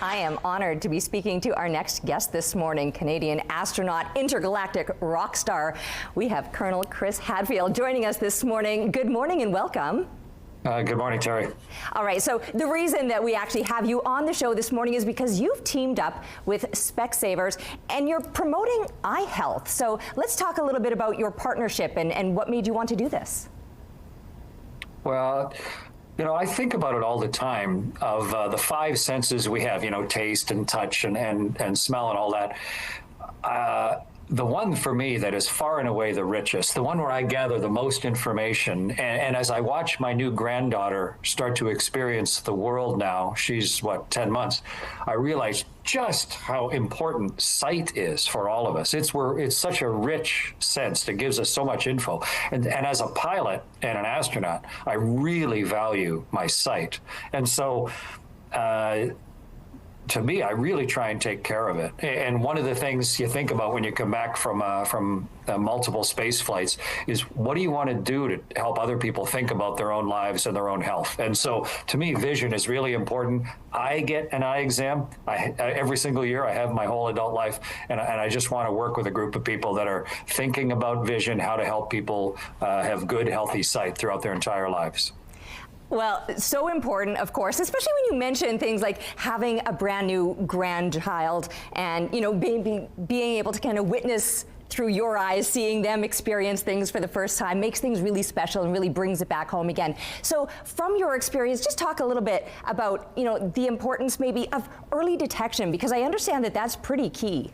I am honored to be speaking to our next guest this morning, Canadian astronaut, intergalactic rock star. We have Colonel Chris Hadfield joining us this morning. Good morning and welcome. Good morning, Terry. All right, so the reason that we actually have you on the show this morning is because you've teamed up with Specsavers and you're promoting eye health. So let's talk a little bit about your partnership and what made you want to do this. Well, you know, I think about it all the time of the five senses we have, you know, taste and touch and smell and all that. The one for me that is far and away the richest, the one where I gather the most information, and as I watch my new granddaughter start to experience the world now, she's, 10 months, I realize just how important sight is for all of us. It's such a rich sense that gives us so much info. And as a pilot and an astronaut, I really value my sight. And so, to me, I really try and take care of it. And one of the things you think about when you come back from multiple space flights is, what do you want to do to help other people think about their own lives and their own health? And so, to me, vision is really important. I get an eye exam every single year. I have my whole adult life, and I just want to work with a group of people that are thinking about vision, how to help people have good, healthy sight throughout their entire lives. Well, so important, of course, especially when you mention things like having a brand new grandchild and, you know, being able to kind of witness through your eyes, seeing them experience things for the first time makes things really special and really brings it back home again. So from your experience, just talk a little bit about, you know, the importance maybe of early detection, because I understand that that's pretty key.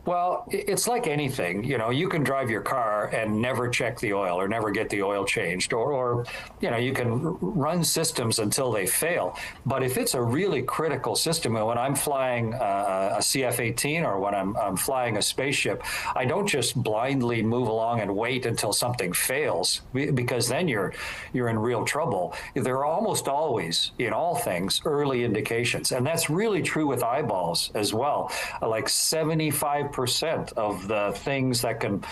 Well, it's like anything, you know, you can drive your car and never check the oil or never get the oil changed, or you know, you can run systems until they fail. But if it's a really critical system, when I'm flying a CF-18 or when I'm flying a spaceship, I don't just blindly move along and wait until something fails, because then you're in real trouble. There are almost always, in all things, early indications. And that's really true with eyeballs as well. Like 75% of the things that can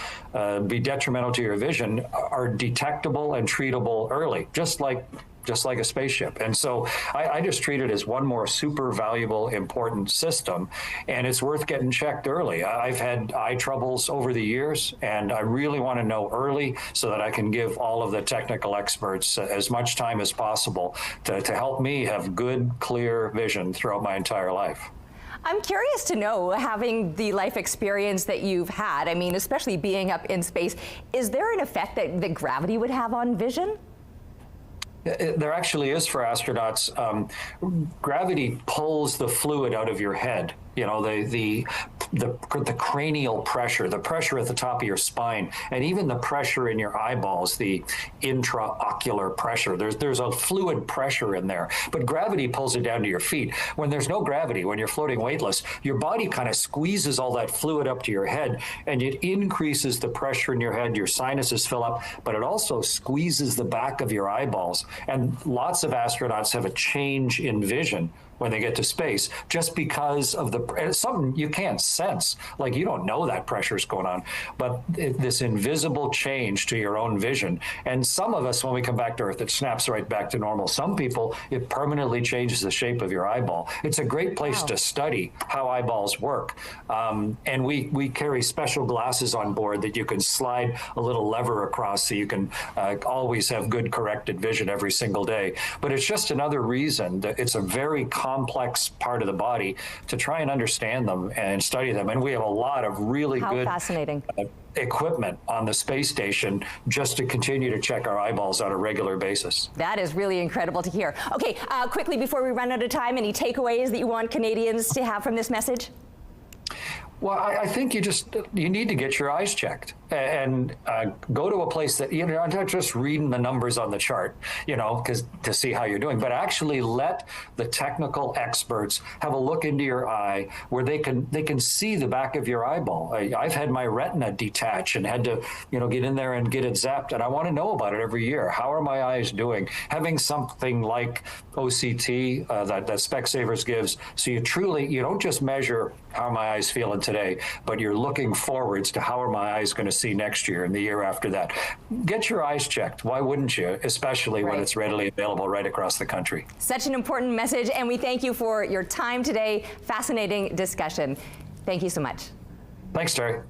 be detrimental to your vision are detectable and treatable early, just like a spaceship. And so I just treat it as one more super valuable, important system, and it's worth getting checked early. I've had eye troubles over the years, and I really want to know early so that I can give all of the technical experts as much time as possible to help me have good, clear vision throughout my entire life. I'm curious to know, having the life experience that you've had, I mean, especially being up in space, is there an effect that gravity would have on vision? There actually is for astronauts. Gravity pulls the fluid out of your head. You know, the cranial pressure, the pressure at the top of your spine, and even the pressure in your eyeballs, the intraocular pressure. There's a fluid pressure in there, but gravity pulls it down to your feet. When there's no gravity, when you're floating weightless, your body kind of squeezes all that fluid up to your head, and it increases the pressure in your head. Your sinuses fill up, but it also squeezes the back of your eyeballs. And lots of astronauts have a change in vision when they get to space, just because of it's something you can't sense. Like, you don't know that pressure's going on, but this invisible change to your own vision. And some of us, when we come back to Earth, it snaps right back to normal. Some people, it permanently changes the shape of your eyeball. It's a great place to study how eyeballs work. And we carry special glasses on board that you can slide a little lever across, so you can always have good corrected vision every single day. But it's just another reason that it's a very complex part of the body to try and understand them and study them. And we have a lot of really good fascinating equipment on the space station just to continue to check our eyeballs on a regular basis. That is really incredible to hear. Okay, quickly before we run out of time, any takeaways that you want Canadians to have from this message? Well, I think you need to get your eyes checked and go to a place that, you know, not just reading the numbers on the chart, you know, because to see how you're doing, but actually let the technical experts have a look into your eye where they can see the back of your eyeball. I've had my retina detach and had to, you know, get in there and get it zapped, and I want to know about it every year. How are my eyes doing? Having something like OCT that Specsavers gives, so you don't just measure how my eyes feel today. today, but you're looking forwards to how are my eyes going to see next year and the year after that. Get your eyes checked. Why wouldn't you? Especially when it's readily available right across the country. Such an important message, and we thank you for your time today. Fascinating discussion. Thank you so much. Thanks, Terry.